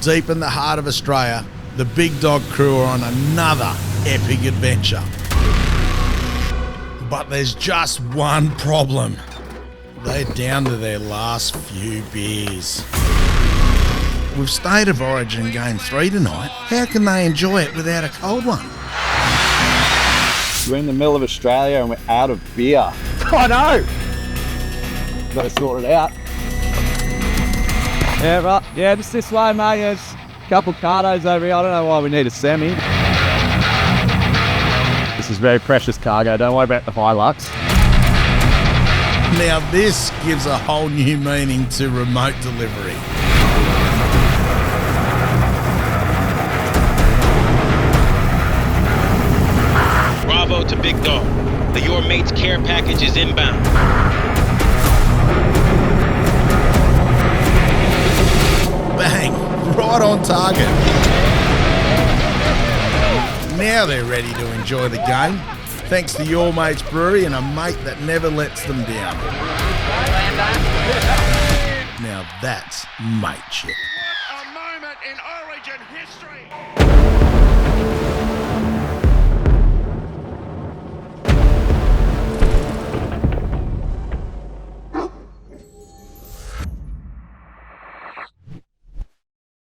Deep in the heart of Australia, the Big Dog crew are on another epic adventure. But there's just one problem. They're down to their last few beers. With State of Origin Game 3 tonight, how can they enjoy it without a cold one? We're in the middle of Australia and we're out of beer. I know! Got to sort it out. Yeah, right. Yeah, just this way, mate. There's a couple cardos over here. I don't know why we need a semi. This is very precious cargo. Don't worry about the Hilux. Now this gives a whole new meaning to remote delivery. Bravo to Big Dog. The Your Mate's care package is inbound. Bang! Right on target. Now they're ready to enjoy the game, thanks to Your Mate's Brewery and a mate that never lets them down. Now that's mateship. What a moment in Origin history!